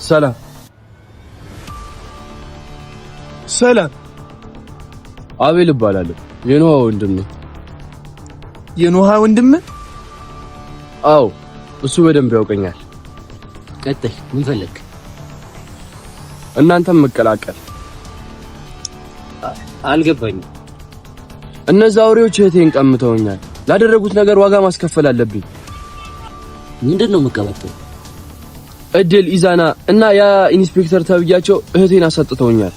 ሰላም ሰላም። አቤል እባላለሁ። የኖሃ ወንድም ነኝ። የኖሃ ወንድም? አዎ፣ እሱ በደንብ ያውቀኛል። ቀጥል፣ ምን ፈለክ? እናንተም መቀላቀል። አልገባኝም። እነዛ አውሬዎች እህቴን ቀምተውኛል። ላደረጉት ነገር ዋጋ ማስከፈል አለብኝ። ምንድነው መቀበጠው? እድል፣ ኢዛና እና ያ ኢንስፔክተር ተብያቸው እህቴን አሳጥተውኛል።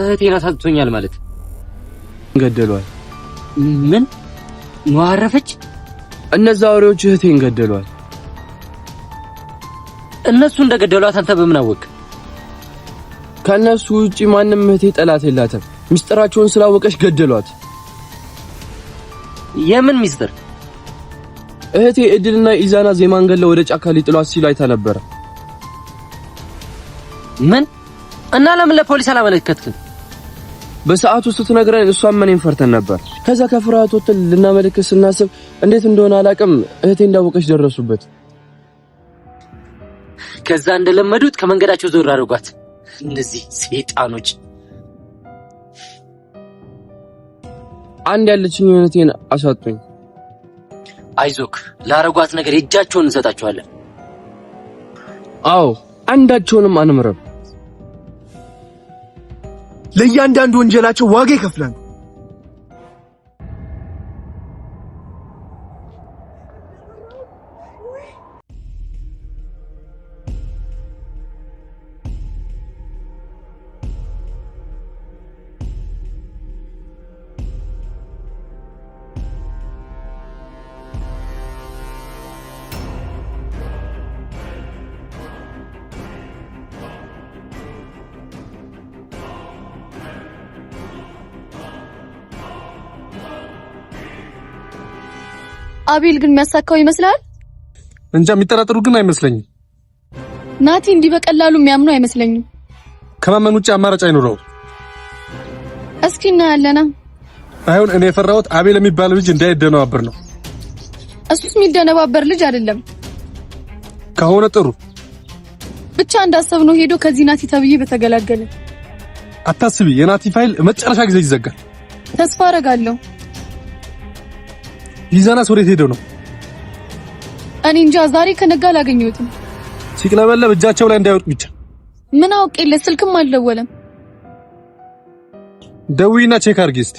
እህቴን አሳጥቶኛል ማለት ገደሏል። ምን ነው? አረፈች? እነዛ አውሬዎች እህቴን ገደሏል። እነሱ እንደገደሏት አንተ በምን አወቅ? ከነሱ ውጪ ማንም እህቴ ጠላት የላትም። ሚስጥራቸውን ስላወቀች ገደሏት። የምን ሚስጥር? እህቴ እድልና ኢዛና ዜማን ገለው ወደ ጫካ ሊጥሏት ሲል አይታ ነበር። ምን? እና ለምን ለፖሊስ አላመለከትክም? በሰዓቱ ስትነግረን እሷም እኔን ፈርተን ነበር። ከዛ ከፍርሃት ወጥተን ልናመለክት ስናስብ እንዴት እንደሆነ አላውቅም፣ እህቴ እንዳወቀች ደረሱበት። ከዛ እንደለመዱት ከመንገዳቸው ዞር አድርጓት። እነዚህ ሰይጣኖች። አንድ ያለችኝ እህቴን አሳጡኝ። አይዞክ፣ ላረጓት ነገር እጃቸውን እንሰጣቸዋለን። አዎ፣ አንዳቸውንም አንምረም። ለእያንዳንዱ ወንጀላቸው ዋጋ ይከፍላሉ። አቤል ግን የሚያሳካው ይመስላል? እንጃ፣ የሚጠራጠሩ ግን አይመስለኝም። ናቲ እንዲህ በቀላሉ የሚያምኑ አይመስለኝም። ከማመን ውጪ አማራጭ አይኖረው። እስኪ እናያለና። አሁን እኔ የፈራሁት አቤል የሚባለው ልጅ እንዳይደነባበር ነው። እሱስ የሚደነባበር ልጅ አይደለም። ከሆነ ጥሩ። ብቻ እንዳሰብነው ሄዶ ከዚህ ናቲ ተብዬ በተገላገለ። አታስቢ፣ የናቲ ፋይል መጨረሻ ጊዜ ይዘጋል። ተስፋ አደርጋለሁ። ኢዛናስ ወዴት ሄደው ነው? እኔ እንጃ፣ ዛሬ ከነጋ አላገኘሁትም። ሲቅለበለብ እጃቸው ላይ እንዳይወድቅ ብቻ። ምን አውቄለት፣ ስልክም አልደወለም። ደውይና ቼክ አድርጊ እስቲ።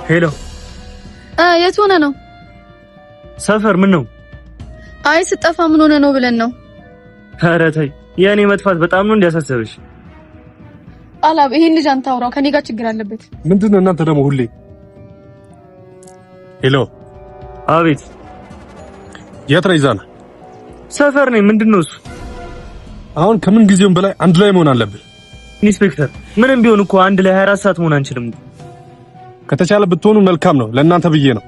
ሄሎ። የት ሆነ ነው? ሰፈር። ምን ነው? አይ ስጠፋ ምን ሆነ ነው ብለን ነው። ኧረ ተይ፣ የኔ መጥፋት በጣም ነው እንዲያሳሰብሽ። አላብ፣ ይሄን ልጅ አንተ አውራው፣ ከኔ ጋር ችግር አለበት። ምንድነው እናንተ ደግሞ ሁሌ? ሄሎ። አቤት። የት ነው ኢዛና? ሰፈር ነኝ። ምንድነው እሱ? አሁን ከምን ጊዜውም በላይ አንድ ላይ መሆን አለብን። ኢንስፔክተር፣ ምንም ቢሆን እኮ አንድ ላይ 24 ሰዓት መሆን አንችልም። ከተቻለ ብትሆኑ መልካም ነው። ለእናንተ ብዬ ነው።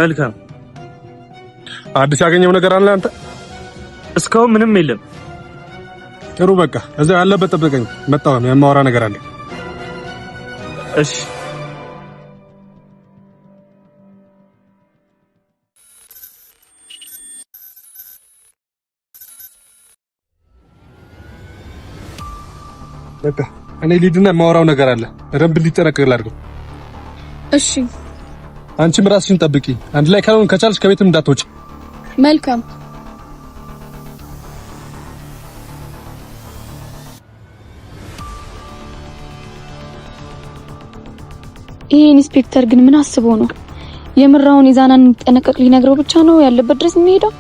መልካም። አዲስ ያገኘው ነገር አለ አንተ? እስካሁን ምንም የለም። ጥሩ፣ በቃ እዛው ያለበት ጠብቀኝ። መጣሁ፣ የማወራ ነገር አለ። እሺ። በቃ እኔ ሊድና የማወራው ነገር አለ። በደንብ እንዲጠነቀቅ ላድርገው። እሺ። አንቺም ራስሽን ጠብቂ። አንድ ላይ ካልሆን ከቻልሽ ከቤትም እንዳትወጪ። መልካም። ይሄ ኢንስፔክተር ግን ምን አስቦ ነው? የምራውን ኢዛናን እንዲጠነቀቅ ሊነግረው ብቻ ነው ያለበት ድረስ የሚሄደው?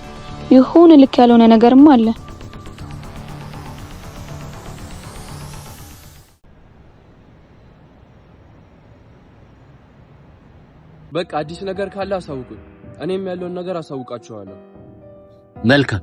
ይሁን ልክ ያልሆነ ነገርም አለ። በቃ አዲስ ነገር ካለ አሳውቁኝ። እኔም ያለውን ነገር አሳውቃችኋለሁ። መልካም።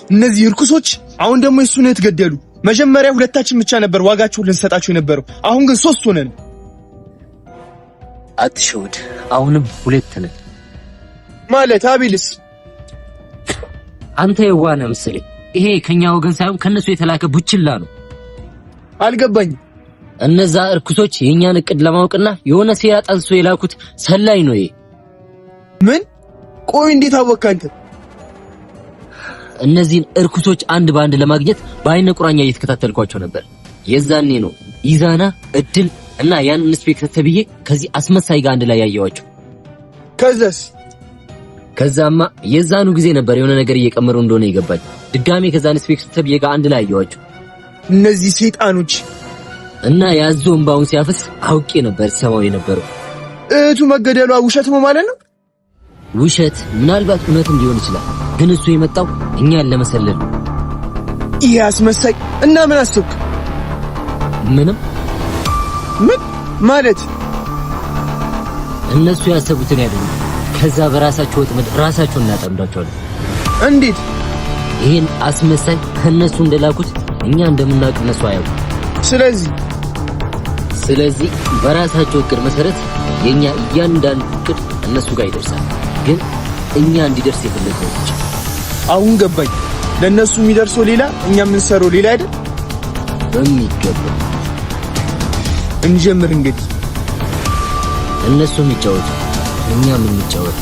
እነዚህ እርኩሶች አሁን ደግሞ እሱን የተገደሉ። መጀመሪያ ሁለታችን ብቻ ነበር ዋጋቸውን ልንሰጣቸው የነበረው። አሁን ግን 3 ሆነን። አትሸውድ። አሁንም 2 ነን ማለት። አቤልስ አንተ የዋነ መሰለኝ። ይሄ ከኛ ወገን ሳይሆን ከነሱ የተላከ ቡችላ ነው። አልገባኝም። እነዛ እርኩሶች የኛን እቅድ ለማወቅና የሆነ ሴራ ጠንስሶ የላኩት ሰላይ ነው። ይሄ ምን? ቆይ እንዴት አወቅህ አንተ? እነዚህን እርኩሶች አንድ ባንድ ለማግኘት በአይነ ቁራኛ እየተከታተልኳቸው ነበር። የዛኔ ነው ኢዛና እድል እና ያን ኢንስፔክተር ተብዬ ከዚህ አስመሳይ ጋር አንድ ላይ ያየዋቸው። ከዛማ የዛኑ ጊዜ ነበር የሆነ ነገር እየቀመሩ እንደሆነ ይገባኝ። ድጋሜ ከዛ ኢንስፔክተር ተብዬ ጋር አንድ ላይ ያየዋቸው እነዚህ ሰይጣኖች። እና ያዞን ባውን ሲያፈስ አውቄ ነበር ሰማው የነበረው። እህቱ መገደሏ ውሸት ነው ማለት ነው? ውሸት ምናልባት እውነትም ሊሆን ይችላል፣ ግን እሱ የመጣው እኛን ለመሰለል ነው። ይሄ አስመሳይ እና ምን አስብክ? ምንም። ምን ማለት? እነሱ ያሰቡትን ያደርጉ፣ ከዛ በራሳቸው ወጥመድ ራሳቸውን እናጠምዳቸዋለን። እንዴት? ይሄን አስመሳይ ከነሱ እንደላኩት እኛ እንደምናውቅ እነሱ አያውቁ። ስለዚህ በራሳቸው እቅድ መሰረት የኛ እያንዳንዱ እቅድ እነሱ ጋር ይደርሳል፣ ግን እኛ እንዲደርስ የፈለግነው ብቻ። አሁን ገባኝ። ለነሱ የሚደርሰው ሌላ፣ እኛ የምንሰራው ሌላ አይደል? በሚገባ እንጀምር እንግዲህ። እነሱ የሚጫወቱ እኛ የምንጫወት።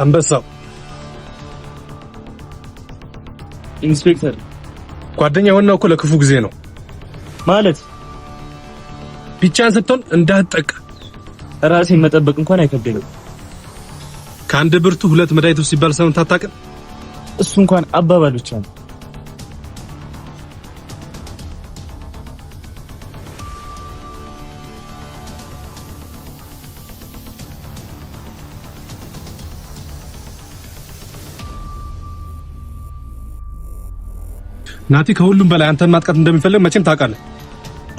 አንበሳው ኢንስፔክተር ጓደኛ ሆነው እኮ ለክፉ ጊዜ ነው ማለት። ብቻህን ስትሆን እንዳትጠቃ ራሴን መጠበቅ እንኳን አይከብደኝም። ከአንድ ብርቱ 2 መድኃኒቶች ሲባል ሰምተህ አታውቅም? እሱ እንኳን አባባል ብቻ ነው። ናቲ ከሁሉም በላይ አንተን ማጥቃት እንደሚፈልግ መቼም ታውቃለህ።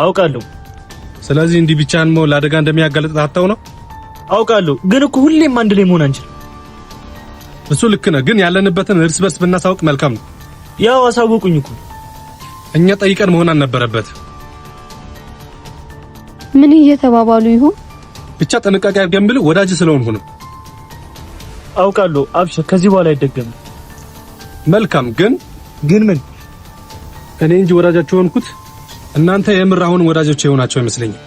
አውቃለሁ። ስለዚህ እንዲህ ብቻህን መሆን ለአደጋ እንደሚያጋልጥ ታውቃው ነው? አውቃለሁ፣ ግን እኮ ሁሌም አንድ ላይ መሆን አንችልም። እሱ ልክ ነህ፣ ግን ያለንበትን እርስ በርስ ብናሳውቅ መልካም ነው። ያው አሳወቁኝ እኮ። እኛ ጠይቀን መሆን አልነበረበት። ምን እየተባባሉ ይሆን? ብቻ ጥንቃቄ አድርገን ብለህ ወዳጅ ስለሆንኩ ነው። አውቃለሁ። አብሽር፣ ከዚህ በኋላ አይደገምም። መልካም። ግን ምን? እኔ እንጂ ወዳጃቸው ሆንኩት። እናንተ የምር አሁን ወዳጆች የሆናቸው አይመስለኝም።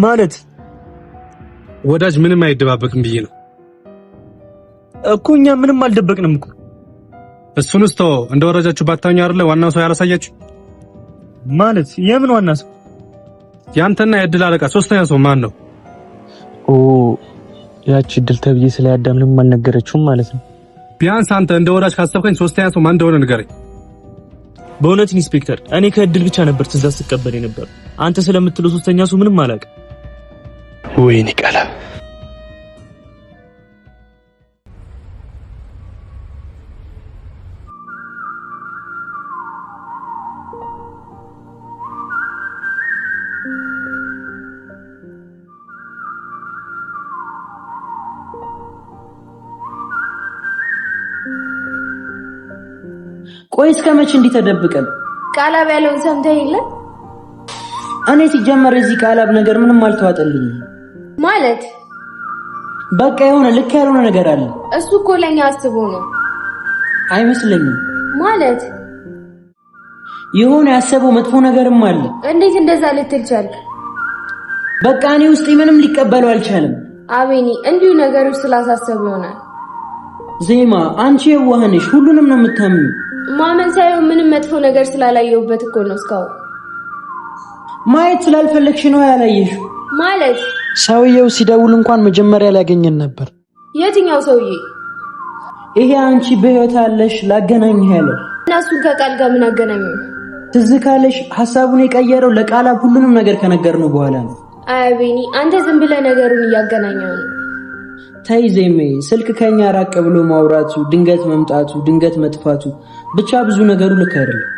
ማለት ወዳጅ ምንም አይደባበቅም ብዬ ነው እኮ። እኛ ምንም አልደበቅንም እኮ። እሱንስ ተወው። እንደ ወዳጃችሁ ባታውኝ አይደለ ዋናው ሰው ያላሳያችሁ? ማለት የምን ዋና ሰው? ያንተና የእድል አለቃ ሶስተኛ ሰው ማን ነው? ያቺ እድል ተብዬ ስለ ያዳም ምንም አልነገረችውም ማለት ነው። ቢያንስ አንተ እንደ ወዳጅ ካሰብከኝ ሶስተኛ ሰው ማን እንደሆነ ንገረኝ። በእውነት ኢንስፔክተር፣ እኔ ከእድል ብቻ ነበር ትዕዛዝ ስቀበል ነበር። አንተ ስለምትለው ሶስተኛ ሰው ምንም አላውቅም። ወይኔ ቀላ። ቆይ እስከ መቼ እንዲህ ተደብቀን? ቃላብ ያለውን ሰምተህ የለ? እኔ ሲጀመር እዚህ ቃላብ ነገር ምንም አልተዋጠልኝም። ማለት በቃ የሆነ ልክ ያልሆነ ነገር አለ። እሱ እኮ ለኛ አስቦ ነው። አይመስለኝም። ማለት የሆነ ያሰበው መጥፎ ነገርም አለ። እንዴት እንደዛ ልትል ቻልክ? በቃ እኔ ውስጤ ምንም ሊቀበለው አልቻለም። አቤኒ እንዲሁ ነገሮች ስላሳሰቡ ይሆናል። ዜማ አንቺ የዋህ ነሽ፣ ሁሉንም ነው የምታምኚው። ማመን ሳይሆን ምንም መጥፎ ነገር ስላላየሁበት እኮ ነው። እስካሁን ማየት ስላልፈለግሽ ነው ያላየሽው። ማለት ሰውየው ሲደውል እንኳን መጀመሪያ ሊያገኘን ነበር። የትኛው ሰውዬ? ይሄ አንቺ በህይወት አለሽ ላገናኝህ ያለው እሱን ከቃል ጋር ምን አገናኘው? ትዝ ካለሽ ሐሳቡን የቀየረው ለቃላብ ሁሉንም ነገር ከነገርነው በኋላ ነው። አይ ቤኒ አንተ ዝም ብለህ ነገሩን እያገናኘው ነው። ተይ ዜሜ፣ ስልክ ከኛ ራቅ ብሎ ማውራቱ፣ ድንገት መምጣቱ፣ ድንገት መጥፋቱ ብቻ ብዙ ነገሩ ልክ አይደለም።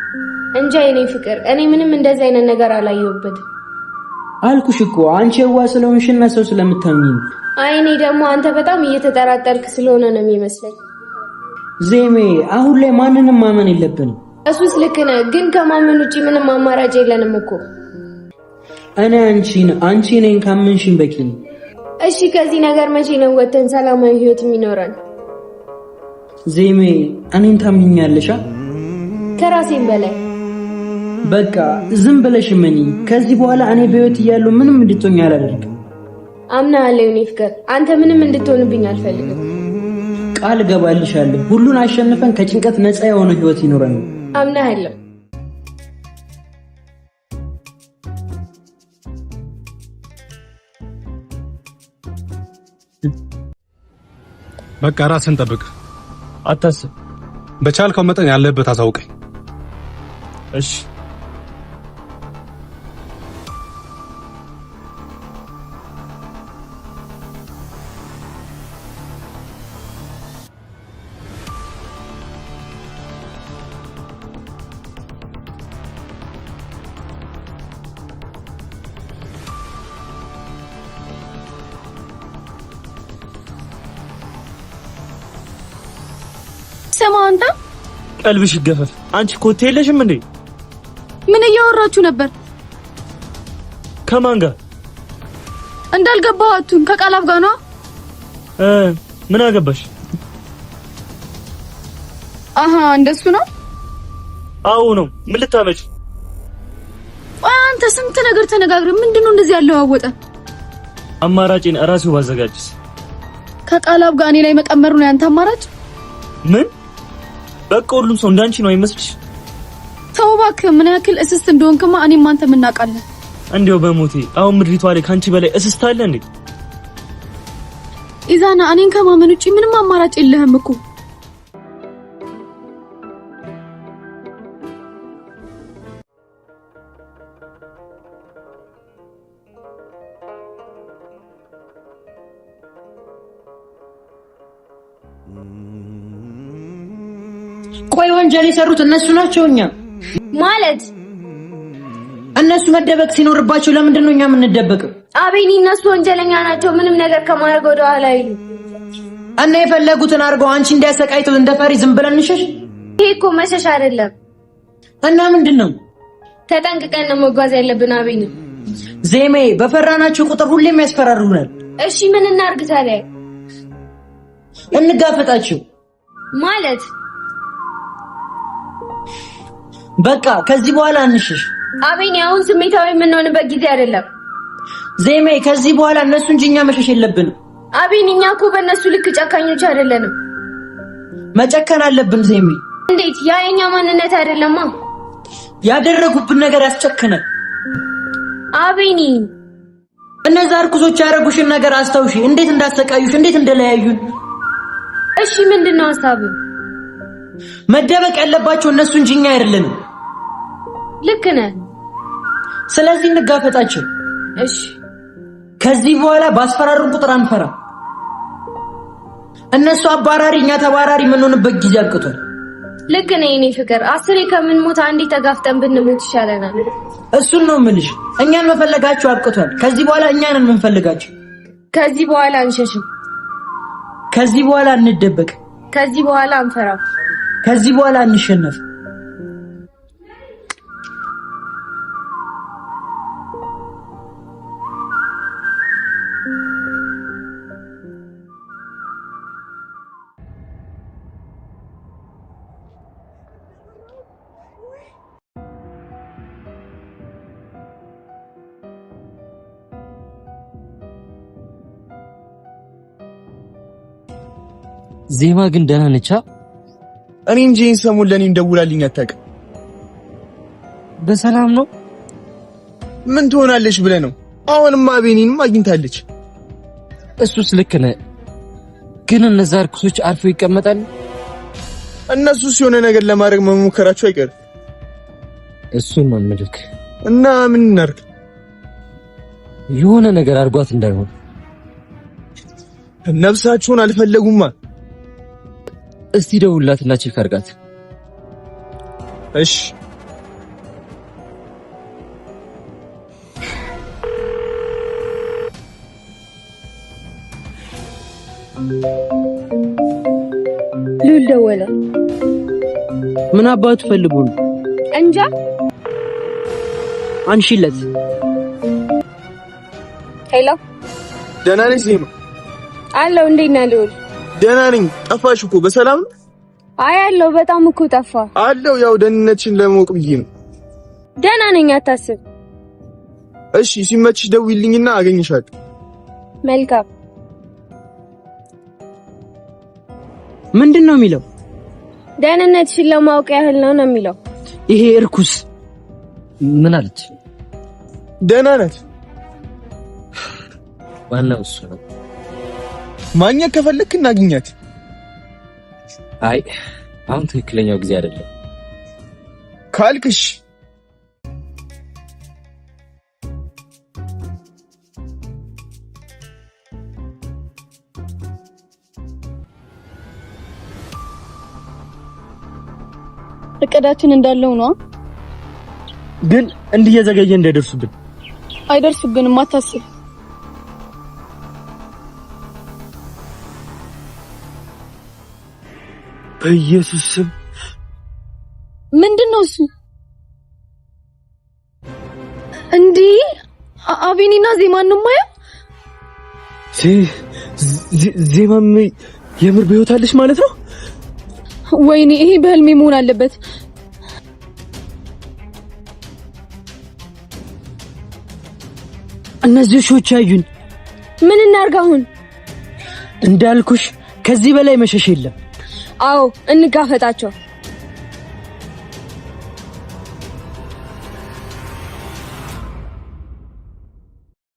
እንጃ የኔ ፍቅር፣ እኔ ምንም እንደዚህ አይነት ነገር አላየሁበትም። አልኩሽ እኮ አንቺ የዋ ስለሆንሽና ሰው ስለምታምኚ። አይ እኔ ደግሞ አንተ በጣም እየተጠራጠርክ ስለሆነ ነው የሚመስለኝ። ዜሜ፣ አሁን ላይ ማንንም ማመን የለብንም። እሱስ ልክ ነህ፣ ግን ከማመን ውጪ ምንም አማራጭ የለንም እኮ። እኔ አንቺ ነኝ ካመንሽኝ በቂ ነው። እሺ ከዚህ ነገር መቼ ነው ወጥተን ሰላማዊ ህይወት የሚኖረን? ዜሜ፣ እኔን ታምኚኛለሽ? ከራሴም በላይ። በቃ ዝም ብለሽ እመኚኝ። ከዚህ በኋላ እኔ በህይወት እያለሁ ምንም እንድትሆኝ አላደርግም። አምናለሁ የኔ ፍቅር፣ አንተ ምንም እንድትሆንብኝ አልፈልግም። ቃል እገባልሻለሁ፣ ሁሉን አሸንፈን ከጭንቀት ነፃ የሆነ ህይወት ይኖረን። አምናለሁ። በቃ ራስን ጠብቅ። አታስብ። በቻልከው መጠን ያለበት አሳውቀኝ። እሺ ሰማንታ ቀልብሽ ይገፈፍ። አንቺ ኮቴ የለሽም እንዴ? ምን እያወራችሁ ነበር? ከማን ጋር እንዳልገባሁት? ከቃላብ ጋር ነው። ምን አገባሽ? አሃ እንደሱ ነው። አዎ ነው። ምን ልታመጪ? አንተ ስንት ነገር ተነጋግረን ምንድነው እንደዚህ ያለው አወጣ? አማራጭን እራሴው ባዘጋጅስ? ከቃላብ ጋር እኔ ላይ መቀመሩ ነው ያንተ አማራጭ? ምን? በቃ ሁሉም ሰው እንዳንቺ ነው አይመስልሽ? ተው እባክህ፣ ምን ያክል እስስት እንደሆንክማ እኔም አንተም እናውቃለን። እንዴው በሞቴ አሁን ምድሪቷ ላይ ካንቺ በላይ እስስት አለ እንዴ? ኢዛና፣ እኔን ከማመን ውጪ ምንም አማራጭ የለህም እኮ። ቆይ ወንጀል የሰሩት እነሱ ናቸው? እኛ ማለት እነሱ መደበቅ ሲኖርባቸው ለምንድን ነው እኛ የምንደበቀው? አቤኒ፣ እነሱ ወንጀለኛ ናቸው። ምንም ነገር ከማድረግ ወደ ኋላ አይሉ እና የፈለጉትን አድርገው አንቺ እንዲያሰቃይተው እንደፈሪ ዝም ብለን እንሸሽ? ይሄ እኮ መሸሽ አይደለም። እና ምንድን ነው? ተጠንቅቀን ነው መጓዝ ያለብን። አቤኒ ዜሜ፣ በፈራናቸው ቁጥር ሁሌም ያስፈራሩናል። እሺ ምን እናርግ ታዲያ? እንጋፈጣቸው ማለት በቃ ከዚህ በኋላ እንሽሽ። አቤኒ፣ አሁን ስሜታዊ የምንሆንበት ጊዜ አይደለም። ዜሜ፣ ከዚህ በኋላ እነሱ እንጂ እኛ መሸሽ የለብንም። አቤኒ፣ እኛ እኮ በእነሱ ልክ ጨካኞች አይደለንም። መጨከን አለብን ዜሜ። እንዴት? ያ የኛ ማንነት አይደለማ። ያደረጉብን ነገር ያስጨክናል። አቤኒ፣ እነዛ እርኩሶች ያደረጉሽን ነገር አስታውሺ። እንዴት እንዳሰቃዩሽ፣ እንዴት እንደለያዩን። እሺ ምንድነው ሐሳብ? መደበቅ ያለባቸው እነሱ እንጂ እኛ አይደለንም። ልክ ነህ። ስለዚህ እንጋፈጣቸው። እሺ ከዚህ በኋላ ባስፈራሩን ቁጥር አንፈራ። እነሱ አባራሪ፣ እኛ ተባራሪ የምንሆንበት ጊዜ አብቅቷል። ልክ ነህ የኔ ፍቅር። አስሬ ከምንሞት አንዴ ተጋፍጠን ብንሞት ይሻለናል። እሱን ነው የምልሽ። እኛን መፈለጋቸው አብቅቷል። ከዚህ በኋላ እኛን የምንፈልጋቸው። ከዚህ በኋላ አንሸሽም። ከዚህ በኋላ እንደበቅ። ከዚህ በኋላ አንፈራም። ከዚህ በኋላ እንሸነፍ። ዜማ ግን ደህና ነች? እኔ እንጂ ይሄን ሰሞን ለኔ እንደውላልኝ አታውቅም። በሰላም ነው? ምን ትሆናለች ብለህ ነው? አሁንማ አቤኒንም አግኝታለች። እሱስ ልክ ነህ፣ ግን እነዛ እርኩሶች አርፈው ይቀመጣሉ? እነሱስ የሆነ ነገር ለማድረግ መሞከራቸው አይቀርም። እሱን ነው ምልክ እና ምን እናድርግ? የሆነ ነገር አድርጓት እንዳይሆን። ነፍሳቸውን አልፈለጉማ። እስቲ ደውላትና ቼክ አድርጋት። እሺ ሉል ደወለ። ምን አባቱ ፈልጉ ነው? እንጃ። አንሺለት። ሄሎ ደህና ነሽ ዜማ? አለው። እንዴት ነህ ሉል? ደህና ነኝ። ጠፋሽ እኮ በሰላም? አይ አለው። በጣም እኮ ጠፋ። አለው ያው ደህንነትሽን ለማወቅ ብዬ ነው። ደህና ነኝ አታስብ። እሺ ሲመችሽ ደውይልኝና አገኝሻለሁ። መልካም። ምንድነው የሚለው? ደህንነትሽን ለማወቅ ያህል ነው የሚለው። ይሄ እርኩስ ምን አለች? ደህና ናት። ዋናው እሱ ነው። ማግኘት ከፈለክ እናግኛት። አይ አሁን ትክክለኛው ጊዜ አይደለም ካልክሽ እቅዳችን እንዳለው ነው። ግን እንዲየዘገየ እንዳይደርሱብን። አይደርሱብንም አታስብ። በኢየሱስ ስም ምንድነው እሱ? እንዴ አቢኒና ዜማን ነው ማየው? ዜማም የምር በህይወት አለች ማለት ነው? ወይኔ ይሄ በህልሜ መሆን አለበት። እነዚህ ሾች ያዩን። ምን እናርግ አሁን? እንዳልኩሽ ከዚህ በላይ መሸሽ የለም። አዎ እንጋፈጣቸው።